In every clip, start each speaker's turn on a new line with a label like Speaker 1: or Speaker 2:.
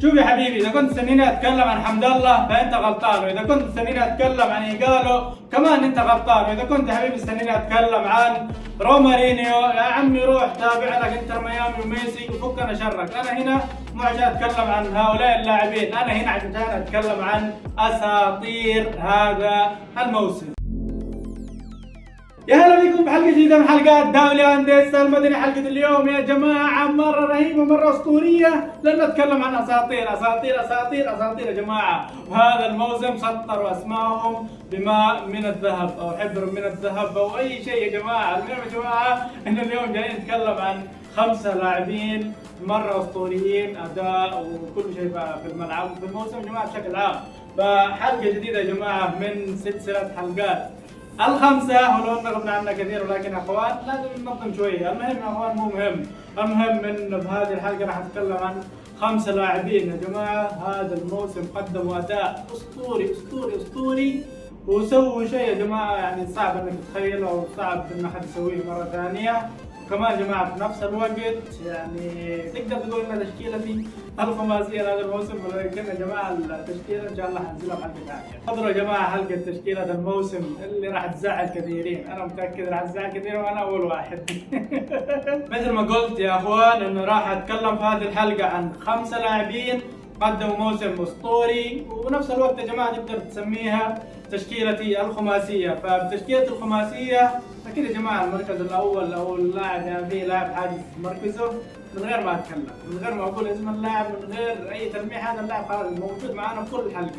Speaker 1: شوف يا حبيبي، اذا كنت تستنيني اتكلم عن حمد الله فانت غلطان، واذا كنت تستنيني اتكلم عن ايجالو كمان انت غلطان، واذا كنت يا حبيبي تستنيني اتكلم عن رومارينيو يا عمي روح تابع لك انتر ميامي وميسي وفكنا شرك. انا هنا مو عشان اتكلم عن هؤلاء اللاعبين، انا هنا عشان اتكلم عن اساطير هذا الموسم. يا هلا بكم بحلقة جديدة من حلقات دوري أندية المدني. حلقة اليوم يا جماعة مرة رهيبة مرة أسطورية، لأن نتكلم عن أساطير أساطير أساطير أساطير يا جماعة. وهذا الموسم سطروا أسمائهم بماء من الذهب أو حبر من الذهب أو أي شيء يا جماعة. المهم يا جماعة إن اليوم جايين نتكلم عن 5 لاعبين مرة أسطوريين، أداء وكل شيء في الملعب وفي الموسم يا جماعة بشكل عام. فحلقة جديدة يا جماعة من سلسلة حلقات الخمسة، ولو ان غبنا عنها كثير ولكن يا اخوان لازم ننظم شوية. المهم يا اخوان مو مهم، المهم ان بهذه الحلقة راح اتكلم عن 5 لاعبين يا جماعة هذا الموسم قدموا اداء اسطوري اسطوري اسطوري، وسووا شيء يا جماعة يعني صعب انك تتخيله او صعب ان احد يسويه مرة ثانية. وكمان يا جماعة في نفس الوقت يعني تقدر تقول ان تشكيلتي الخماسية لهذا الموسم، ولكن يا جماعة التشكيلة ان شاء الله حنزلها بحلقة ثانية. حضروا يا جماعة حلقة تشكيلة الموسم اللي راح تزعل كثيرين، انا متأكد راح تزعل كثير وانا اول واحد. مثل ما قلت يا اخوان انه راح اتكلم في هذه الحلقة عن 5 لاعبين قدموا موسم اسطوري، وبنفس الوقت يا جماعة تقدر تسميها تشكيلتي الخماسية. فبتشكيلة الخماسية أكيد يا جماعة المركز الأول أو اللاعب يعني في لاعب حاجز مركزه من غير ما أتكلم، من غير ما أقول اسم اللاعب، من غير أي تلميح. هذا اللاعب خلاص موجود معنا في كل حلقة،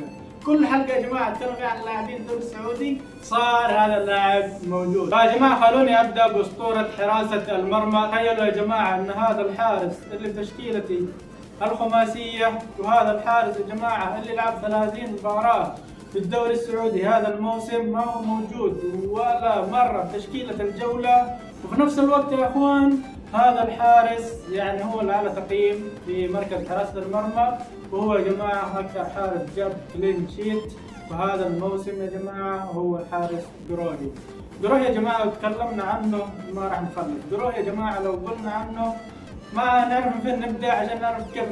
Speaker 1: كل حلقة يا جماعة أتكلم فيها عن لاعبين الدوري السعودي صار هذا اللاعب موجود. فيا جماعة خلوني أبدأ بأسطورة حراسة المرمى. تخيلوا يا جماعة أن هذا الحارس اللي في تشكيلتي الخماسية، وهذا الحارس يا جماعة اللي لعب 30 مباراة في الدوري السعودي هذا الموسم ما هو موجود ولا مرة في تشكيلة الجولة. وفي نفس الوقت يا اخوان هذا الحارس يعني هو الأعلى تقييم في مركز حراسة المرمى، وهو يا جماعة أكثر حارس جاب كلين شيت وهذا الموسم يا جماعة هو الحارس قروهي. قروهي يا جماعة لو تكلمنا عنه ما راح نخلص. قروهي يا جماعة لو قلنا عنه ما نعرف من فين نبدا عشان نعرف كيف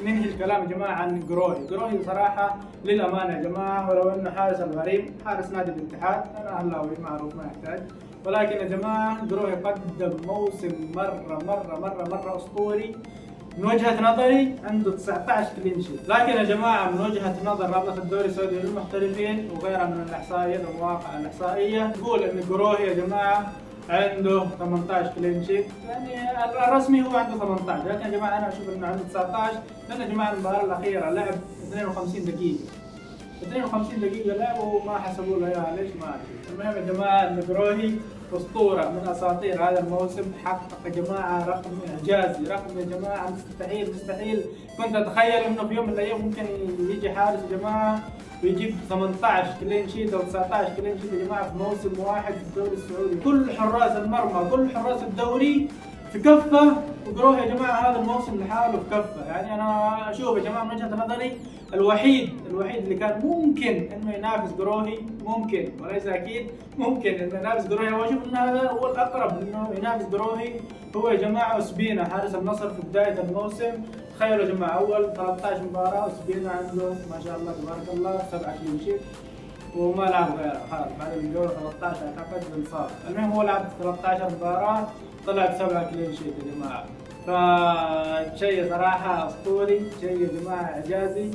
Speaker 1: ننهي الكلام يا جماعه عن قروهي. قروهي صراحه للامانه يا جماعه ولو انه حارس الغريب حارس نادي الاتحاد، انا اهلاوي معروف ما يحتاج، ولكن يا جماعه قروهي قدم موسم مره اسطوري. من وجهة نظري عنده 19 كلين شيت، لكن يا جماعة من وجهة نظر رابطة الدوري السعودي للمحترفين وغيرها من الإحصائيات والمواقع الإحصائية تقول إن قروهي يا جماعة عنده 18 كلين شيت، يعني الرسمي هو عنده 18، لكن يا جماعة أنا أشوف إنه عنده 19 لأن يا جماعة المباراة الأخيرة لعب 52 دقيقة 52 دقيقة لعب وما حسبوا له إياها ليش ما أدري. المهم يا جماعة إن قروهي أسطورة من أساطير هذا الموسم، حقق يا جماعة رقم إعجازي، رقم يا جماعة مستحيل كنت أتخيل إنه في يوم من الأيام ممكن يجي حارس يا جماعة ويجيب 18 كلين شيت أو 19 كلين شيت يا جماعة في موسم واحد في الدوري السعودي. كل حراس المرمى كل حراس الدوري في كفة، وقروهي يا جماعة هذا الموسم لحاله في كفة. يعني أنا أشوف يا جماعة من وجهة نظري الوحيد اللي كان ممكن إنه ينافس قروهي، ممكن وليس أكيد، ممكن إنه ينافس قروهي، وأشوف إن هذا هو الأقرب إنه ينافس قروهي هو يا جماعة أسبينا حارس النصر في بداية الموسم. تخيلوا يا جماعة أول 13 مباراة أسبينا عنده ما شاء الله تبارك الله 7 كلين شيت وما لعب غيره خلاص بعد الجولة 13 أعتقد انصاب. المهم هو لعب 13 مباراة طلع ب7 كلين شيت يا جماعة، فشيء صراحة أسطوري، شيء يا جماعة إعجازي.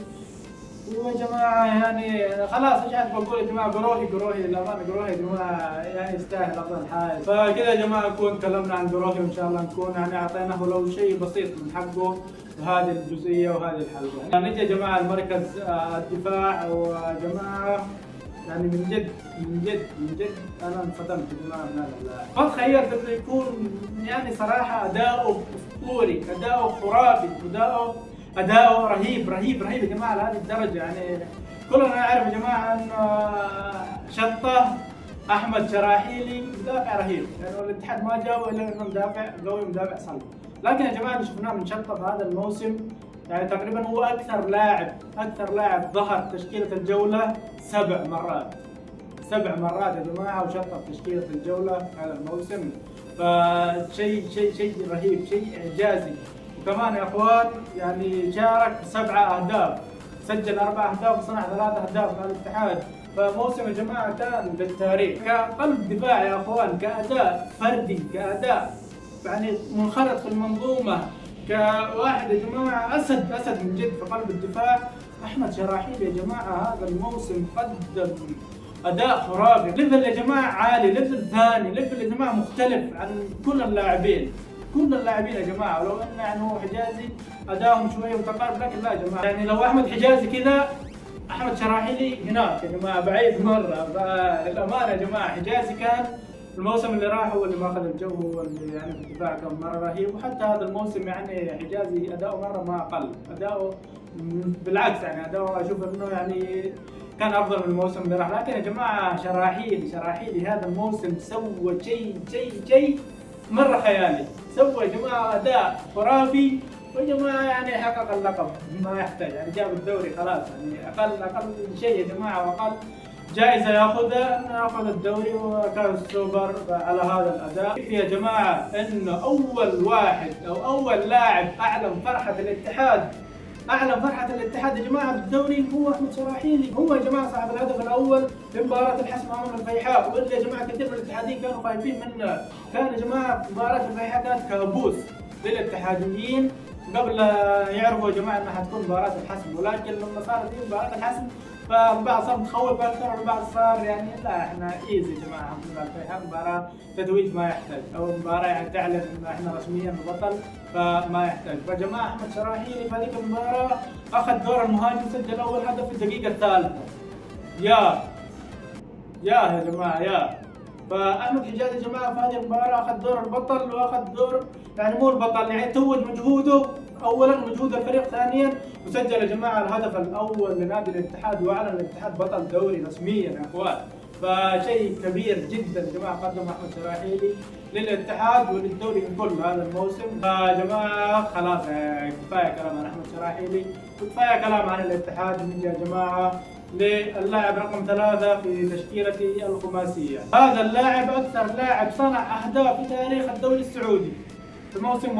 Speaker 1: ويا جماعة يعني خلاص ايش عاد بقول يا جماعة قروهي للأمانة قروهي يا جماعة يعني يستاهل أفضل حارس. فكذا يا جماعة نكون تكلمنا عن قروهي وإن شاء الله نكون يعني أعطيناه لو شيء بسيط من حقه بهذه الجزئية وهذه الحلقة. يعني نجي يا جماعة المركز الدفاع، ويا جماعة يعني من جد انا انصدمت يا جماعه من هذا اللاعب. ما تخيلت انه يكون يعني صراحه اداؤه اسطوري، اداؤه خرافي، اداؤه رهيب يا جماعه لهذه الدرجه. يعني كلنا نعرف يا جماعه انه شطه احمد شراحيلي مدافع رهيب، يعني الاتحاد ما جابه الا انه مدافع قوي مدافع صلب، لكن يا جماعه اللي شفناه من شطه في هذا الموسم يعني تقريبا هو اكثر لاعب ظهر تشكيله الجوله 7 مرات يا جماعه، وشطب تشكيله الجوله هذا الموسم. فشيء رهيب، شيء اعجازي وكمان يا اخوان يعني شارك ب7 اهداف، سجل 4 اهداف وصنع 3 اهداف مع الاتحاد. فموسم يا جماعه كان للتاريخ كقلب دفاع يا اخوان، كاداء فردي، كاداء يعني منخرط في المنظومه، كواحد يا جماعه اسد من جد في قلب الدفاع. احمد شراحيل يا جماعه هذا الموسم قدم اداء خرافي، ليفل يا جماعه عالي، ليفل ثاني، ليفل يا جماعه مختلف عن كل اللاعبين، كل اللاعبين يا جماعه. ولو ان يعني هو حجازي ادائهم شويه متقارب، لكن لا يا جماعه يعني لو احمد حجازي كذا احمد شراحيلي هناك يا جماعه بعيد مره. فالامانه يا جماعه حجازي كان الموسم اللي راح هو اللي ماخذ الجو، هو اللي يعني في الدفاع كان مره رهيب. وحتى هذا الموسم يعني حجازي اداؤه مره ما اقل، اداؤه بالعكس يعني اداؤه اشوف انه يعني كان افضل من الموسم اللي راح. لكن يا جماعه شراحيلي هذا الموسم سوى شيء مره خيالي، سوى يا جماعه اداء خرافي. ويا جماعه يعني حقق اللقب ما يحتاج، يعني جاب الدوري خلاص، يعني اقل شيء يا جماعه واقل جائزه ياخذها انه ياخذ الدوري وكاس السوبر على هذا الاداء. يا جماعه انه اول واحد او اول لاعب اعلن فرحه الاتحاد يا جماعه بالدوري هو احمد شراحيلي، هو يا جماعه صاحب الهدف الاول في مباراه الحسم امام الفيحاء. واللي يا جماعه كثير من الاتحاديين كانوا خايفين منه، كان يا جماعه مباراه الفيحاء كانت كابوس للاتحاديين قبل يعرفوا يا جماعه انها حتكون مباراه الحسم. ولكن لما صارت هي مباراه الحسم فالبعض صار متخوف اكثر، والبعض صار يعني لا احنا ايزي يا جماعه الحمد لله، الفيحاء مباراه تتويج ما يحتاج، او مباراه يعني تعلن ان احنا رسميا بطل فما يحتاج. فجماعه احمد شراحيلي في هذيك المباراه اخذ دور المهاجم، سجل اول هدف في الدقيقه الثالثه. يا جماعه فاحمد حجاز يا جماعه في هذه المباراه اخذ دور البطل، واخذ دور يعني مو البطل، يعني توج مجهوده اولا، مجهود الفريق ثانيا، وسجل يا جماعه الهدف الاول لنادي الاتحاد، واعلن الاتحاد بطل دوري رسميا يا اخوان. فشيء كبير جدا يا جماعه قدم احمد شراحيلي للاتحاد وللدوري ككل هذا الموسم. فيا جماعه خلاص كفايه كلام عن احمد شراحيلي وكفايه كلام عن الاتحاد. نجي يا جماعه للاعب رقم 3 في تشكيلة الخماسية. هذا اللاعب أكثر لاعب صنع أهداف في تاريخ الدوري السعودي في موسم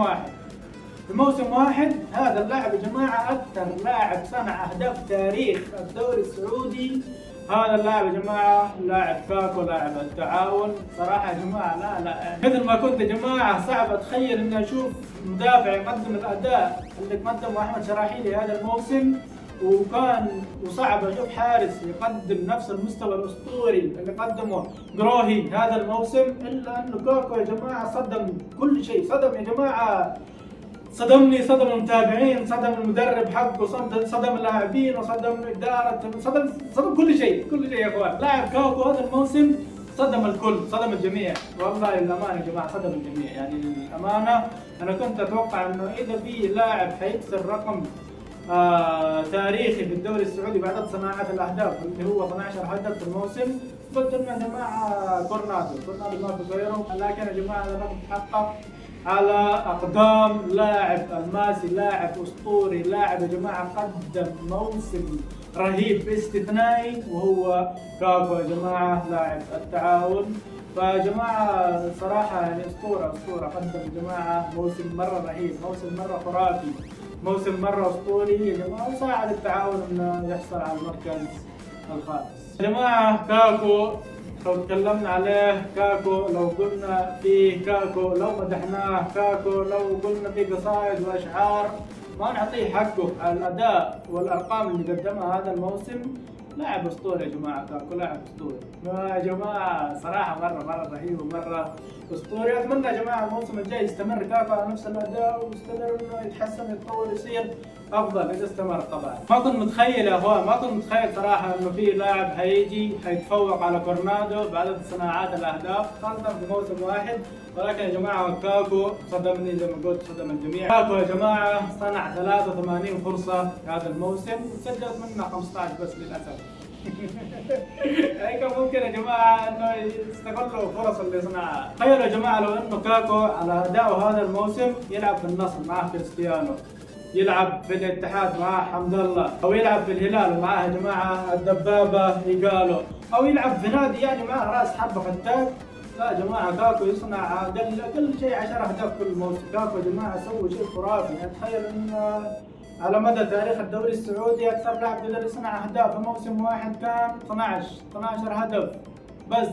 Speaker 1: واحد. هذا اللاعب يا جماعة أكثر لاعب صنع أهداف في تاريخ الدوري السعودي. هذا اللاعب يا جماعة لاعب كاكو، لاعب التعاون. صراحة يا جماعة لا مثل ما كنت يا جماعة صعب أتخيل إني أشوف مدافع يقدم الأداء اللي قدمه أحمد شراحيلي هذا الموسم، وصعب اشوف حارس يقدم نفس المستوى الاسطوري اللي قدمه قروهي هذا الموسم. الا انه كاكو يا جماعه صدم كل شيء، صدم يا جماعه، صدمني، صدم المتابعين، صدم المدرب حقه، صدم اللاعبين، وصدم اداره، صدم كل شيء يا اخوان. لاعب كاكو هذا الموسم صدم الكل، صدم الجميع، والله للامانه يا جماعه صدم الجميع. يعني للامانه انا كنت اتوقع انه اذا في لاعب حيكسر رقم تاريخي في الدوري السعودي بعدد صناعة الأهداف اللي هو 12 هدف في الموسم، قلت لنا يا جماعة كورنادو ما في غيره. لكن يا جماعة هذا الرقم تحقق على أقدام لاعب الماسي، لاعب أسطوري، لاعب يا جماعة قدم موسم رهيب استثنائي، وهو كاكو يا جماعة لاعب التعاون. فيا جماعة صراحة يعني أسطورة قدم يا جماعة موسم مرة رهيب، موسم مرة خرافي، موسم مرة أسطوري يا جماعة، وساعد التعاون إنه يحصل على المركز الخامس. يا جماعة كاكو لو تكلمنا عليه، كاكو لو قلنا فيه، كاكو لو مدحناه، كاكو لو قلنا فيه قصائد وأشعار ما نعطيه حقه على الأداء والأرقام اللي قدمها هذا الموسم. لاعب اسطوري يا جماعه كاكو، لاعب اسطوري يا جماعه، صراحه مره رهيب ومره اسطوري. اتمنى يا جماعه الموسم الجاي يستمر كاكو على نفس الاداء، ويستمر انه يتحسن يتطور يصير افضل اذا استمر طبعا. ما كنت متخيل يا اخوان، ما كنت متخيل صراحه انه في لاعب هيجي حيتفوق على كورنادو بعدد صناعات الاهداف خاصه في موسم واحد. ولكن يا جماعه كاكو صدمني زي ما قلت، صدم الجميع. كاكو يا جماعه صنع 83 فرصه في هذا الموسم، سجلت منها 15 بس للاسف. كان ممكن يا جماعه انه يستغلوا الفرص اللي صنعها. تخيلوا يا جماعه لو انه كاكو على اداؤه هذا الموسم يلعب في النصر معاه كريستيانو، يلعب في الاتحاد معاه حمد الله، او يلعب في الهلال ومعاه يا جماعه الدبابه إيغالو، او يلعب في نادي يعني معاه راس حربه فتاك، لا يا جماعه كاكو يصنع اقل شيء 10 اهداف كل موسم. كاكو يا جماعه سوى شيء خرافي، يعني تخيل ان على مدى تاريخ الدوري السعودي اكثر لاعب قدر يصنع اهداف في موسم واحد كان 12 هدف بس.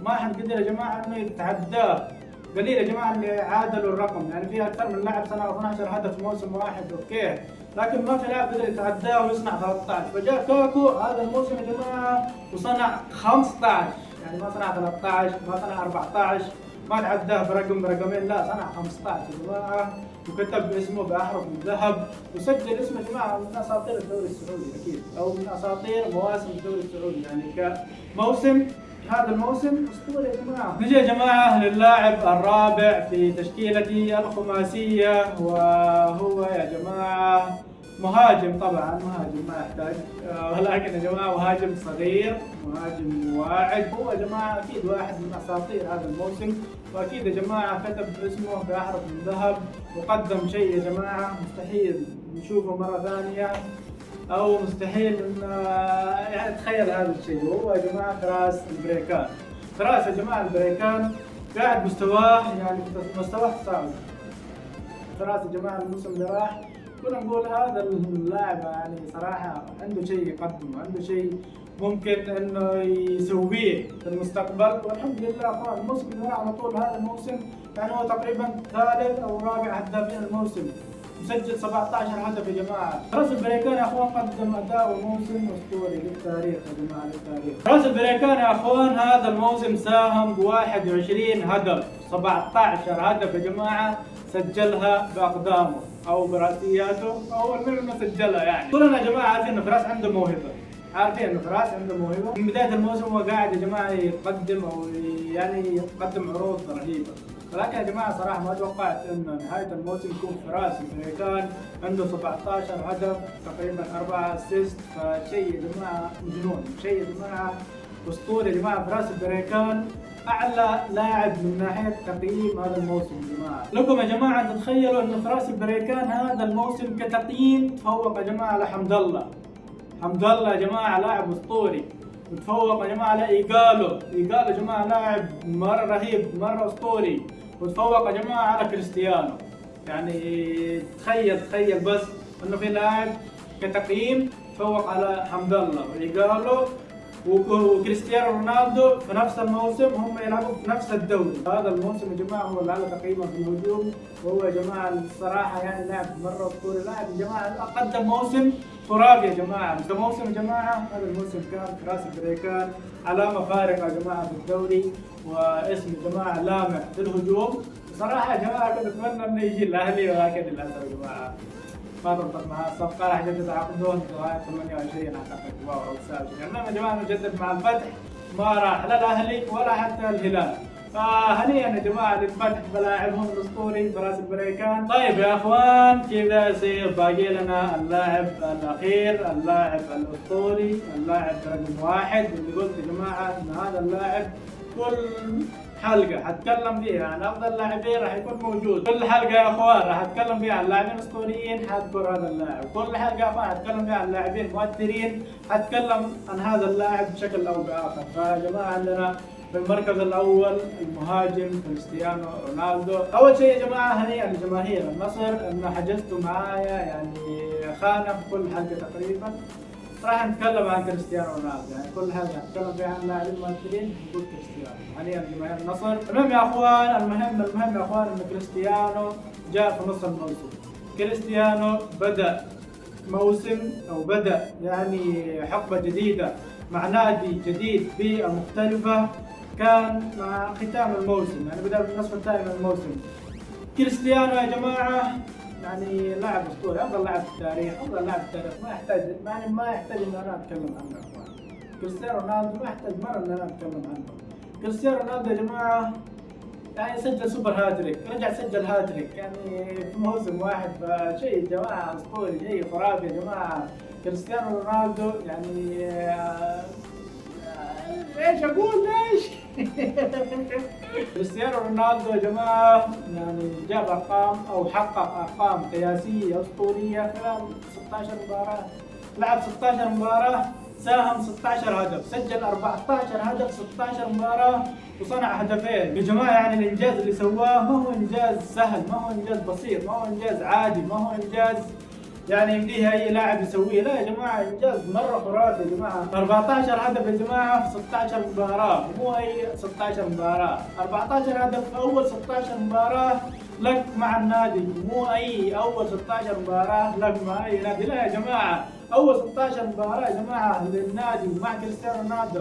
Speaker 1: ما حد قدر يا جماعه انه يتعداه. قليل يا جماعه اللي عادلوا الرقم، يعني في اكثر من لاعب صنع 12 هدف في موسم واحد اوكي، لكن ما في لاعب قدر يتعداه ويصنع 13. فجاء كاكو هذا الموسم يا جماعه وصنع 15، يعني ما صنع 13 ما صنع 14 ما تعداه برقمين، لا صنع 15 يا جماعه، وكتب اسمه باحرف من ذهب، وسجل اسمه يا جماعه من اساطير الدوري السعودي اكيد، او من اساطير مواسم الدوري السعودي، يعني كموسم هذا الموسم اسطوري يا جماعه. نجي يا جماعه للاعب الرابع في تشكيلتي الخماسيه، وهو يا جماعه مهاجم، طبعا مهاجم ما يحتاج، ولكن يا جماعه مهاجم صغير، مهاجم واعد، هو يا جماعه اكيد واحد من اساطير هذا الموسم، واكيد يا جماعه كتب اسمه باحرف من ذهب، وقدم شيء يا جماعه مستحيل نشوفه مره ثانيه، او مستحيل ان يعني تخيل هذا الشيء. وهو يا جماعه فراس البريكان. فراس يا جماعه البريكان قاعد مستواه يعني مستواه تصاعد. فراس يا جماعه الموسم اللي راح كنا نقول هذا اللاعب يعني صراحه عنده شيء يقدمه، عنده شيء ممكن انه يسويه في المستقبل، والحمد لله اخوان الموسم اللي راح على طول هذا الموسم يعني هو تقريبا ثالث او رابع هدافين الموسم، مسجل 17 هدف يا جماعه. راس البريكان يا اخوان قدم اداء وموسم اسطوري للتاريخ يا جماعه، للتاريخ. راس البريكان يا اخوان هذا الموسم ساهم ب 21 هدف، 17 هدف يا جماعه سجلها باقدامه او براسياته او المهم انه سجلها. يعني كلنا يا جماعه عارفين انه فراس عنده موهبه، عارفين انه فراس عنده موهبه من بدايه الموسم، هو قاعد يا جماعه يقدم او يعني يقدم عروض رهيبه، ولكن يا جماعه صراحه ما توقعت انه نهايه الموسم يكون فراس البريكان عنده 17 هدف تقريبا 4 اسيست، فشيء يا جماعه مجنون، شيء يا جماعه اسطوري يا جماعه. فراس البريكان اعلى لاعب من ناحيه تقييم هذا الموسم يا جماعه. لكم يا جماعه ان تتخيلوا ان فراس البريكان هذا الموسم كتقييم تفوق يا جماعه على حمد الله. حمد الله يا جماعه لاعب اسطوري، وتفوق يا جماعه على ايجالو يا جماعه لاعب مره رهيب مره اسطوري، وتفوق يا جماعه على كريستيانو. يعني تخيل بس انه في لاعب كتقييم تفوق على حمد الله وايجالو وكريستيانو رونالدو في نفس الموسم، هم يلعبوا في نفس الدوري. هذا الموسم يا جماعه هو اللي على تقييمه في الهجوم، وهو يا جماعه الصراحه يعني لاعب مره اسطوري، لاعب يا جماعه قدم موسم خرافي يا جماعه. موسم يا جماعه هذا الموسم كان فراس البريكان علامه فارقه يا جماعه في الدوري، واسم يا جماعه لامع في الهجوم. بصراحه يا جماعه كنت اتمنى انه يجي الاهلي، ولكن للاسف يا جماعه ما ضبطت معاه الصفقه، راح يجدد عقده لغايه 28 اعتقد او 29. المهم يا جماعه نجدد مع الفتح، ما راح لا الاهلي ولا حتى الهلال، فهنيئا يا جماعه للفتح بلاعبهم الاسطوري فراس البريكان. طيب يا اخوان كذا يصير باقي لنا اللاعب الاخير، اللاعب الاسطوري، اللاعب رقم واحد، اللي قلت يا جماعه ان هذا اللاعب كل حلقه حتكلم فيها عن افضل لاعبين راح يكون موجود. كل حلقه يا اخوان راح اتكلم فيها عن لاعبين اسطوريين حذكر هذا اللاعب، كل حلقه يا اخوان حتكلم فيها عن لاعبين مؤثرين حتكلم عن هذا اللاعب بشكل او باخر. فيا جماعه عندنا في المركز الاول المهاجم كريستيانو رونالدو. اول شيء يا جماعه هنيئا لجماهير النصر انه حجزتوا معايا يعني خانه في كل حلقه تقريبا راح نتكلم عن كريستيانو رونالدو، يعني كل حلقه نتكلم فيها عن لاعبين مؤثرين نقول كريستيانو. هنيئا لجماهير النصر. المهم يا اخوان المهم يا اخوان ان كريستيانو جاء في نص الموسم. كريستيانو بدا موسم او بدا يعني حقبه جديده مع نادي جديد بيئه مختلفه، كان مع ختام الموسم، يعني بدا بالنصف الثاني من الموسم. كريستيانو يا جماعه يعني لاعب اسطوري، افضل لاعب في التاريخ، افضل لاعب في التاريخ، ما يحتاج ان انا اتكلم عنه يا اخوان. كريستيانو رونالدو ما يحتاج مره ان انا اتكلم عنه. كريستيانو رونالدو يا جماعه يعني سجل سوبر هاتريك، رجع سجل هاتريك يعني في موسم واحد، فشيء يا جماعه اسطوري، شيء خرافي يا جماعه. كريستيانو رونالدو يعني ايش اقول ليش؟ كريستيانو رونالدو يا جماعه يعني جاب ارقام او حقق ارقام قياسيه اسطوريه خلال 16 مباراه، لعب 16 مباراه ساهم 16 هدف، سجل 14 هدف 16 مباراة وصنع هدفين. يا جماعة يعني الإنجاز اللي سواه ما هو إنجاز سهل، ما هو إنجاز بسيط، ما هو إنجاز عادي، ما هو إنجاز يعني يمديها أي لاعب يسويه. لا يا جماعة إنجاز مرة خرافي يا جماعة. 14 هدف يا جماعة في 16 مباراة، مو أي 16 مباراة، 14 هدف في أول 16 مباراة لك مع النادي، مو أي أول 16 مباراة لك مع أي نادي. لا يا جماعة أول 16 مباراة يا جماعة للنادي مع كريستيانو رونالدو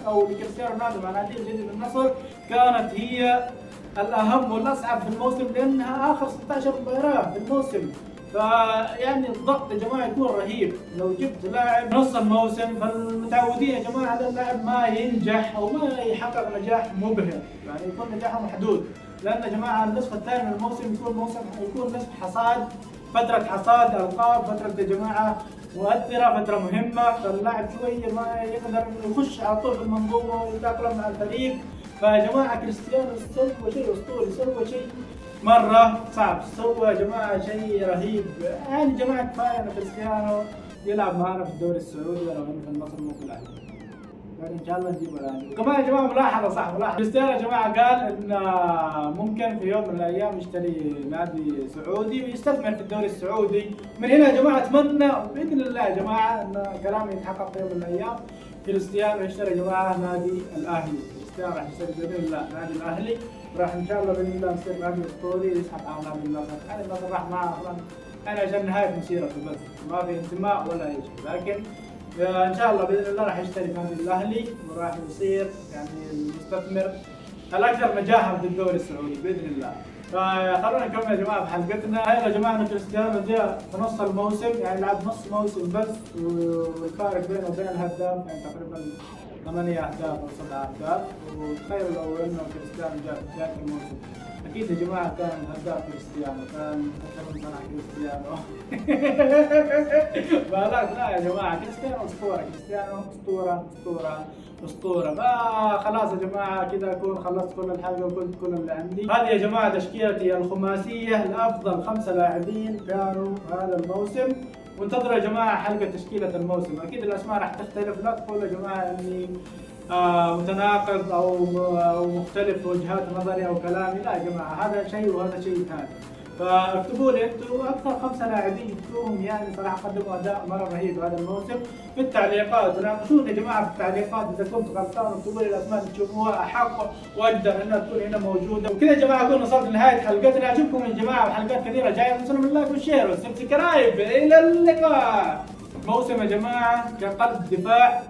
Speaker 1: أو لكريستيانو رونالدو مع نادي الجديد النصر كانت هي الأهم والأصعب في الموسم، لأنها آخر 16 مباراة في الموسم. فيعني الضغط يا جماعه يكون رهيب. لو جبت لاعب نص الموسم، فالمتعودين يا جماعه على اللاعب ما ينجح او ما يحقق نجاح مبهر، يعني يكون نجاحه محدود. لان يا جماعه النصف الثاني من الموسم يكون نصف حصاد، فتره حصاد القاب، فتره يا جماعه مؤثره، فتره مهمه. فاللاعب شويه ما يقدر يخش على طول في المنظومه ويتاقلم مع الفريق. فيا جماعه كريستيانو سوى شيء اسطوري، سوى شيء مرة صعب، سوى يا جماعة شيء رهيب. يعني يا جماعة كفاية أن كريستيانو يلعب معنا في الدوري السعودي ولا في النصر مو في الأهلي. يعني إن شاء الله نجيبه الأهلي. وكمان يا جماعة ملاحظة صح، ملاحظة كريستيانو يا جماعة قال إن ممكن في يوم من الأيام يشتري نادي سعودي ويستثمر في الدوري السعودي. من هنا يا جماعة أتمنى بإذن الله يا جماعة أن كلامي يتحقق في يوم من الأيام. كريستيانو يشتري يا جماعة نادي الأهلي. كريستيانو راح يشتري بإذن الله نادي الأهلي، راح ان شاء الله باذن الله نصير نادي اسطوري يسحب على نادي النصر. يعني النصر راح معه اصلا يعني عشان نهايه مسيرته بس، ما في انتماء ولا اي شيء. لكن ان شاء الله باذن الله راح يشتري نادي الاهلي وراح يصير يعني المستثمر الاكثر نجاحا في الدوري السعودي باذن الله. فخلونا نكمل يا جماعه في حلقتنا. هاي يا جماعه ان كريستيانو جاء في نص الموسم، يعني لعب نص موسم بس، والفارق بينه وبين الهداف يعني تقريبا 8 اهداف او 7 اهداف. وتخيلوا لو انه كريستيانو جاء في بدايه الموسم، اكيد يا جماعه كان هداف كريستيانو، كان اكثر من صنع كريستيانو. لا يا جماعه كريستيانو اسطوره، كريستيانو اسطوره اسطوره اسطوره. فخلاص يا جماعه كذا اكون خلصت كل الحلقه وقلت كل اللي عندي. هذه يا جماعه تشكيلتي الخماسيه لافضل 5 لاعبين كانوا هذا الموسم. وانتظروا يا جماعه حلقه تشكيله الموسم، اكيد الاسماء راح تختلف، لا تقولوا يا جماعه اني متناقض او مختلف في وجهات نظري او كلامي. لا يا جماعه هذا شيء وهذا شيء ثاني. فاكتبوا لي انتم اكثر 5 لاعبين شفتوهم يعني صراحه قدموا اداء مره رهيب هذا الموسم في التعليقات. وناقشوني يا جماعه في التعليقات اذا كنت غلطان، واكتبوا لي الاسماء اللي تشوفوها احق واقدر انها تكون هنا موجوده. وكذا يا جماعه اكون وصلت لنهايه حلقتنا. اشوفكم يا جماعه بحلقات كثيره جايه، تنسوا من اللايك والشير والسبسكرايب. الى اللقاء. موسم يا جماعه كقلب دفاع،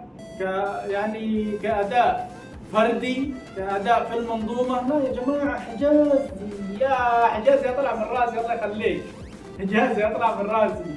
Speaker 1: يعني كاداء فردي، كاداء في المنظومه. لا يا جماعه حجاز، يا حجاز يطلع من راسي، الله يخليك حجاز يطلع من راسي.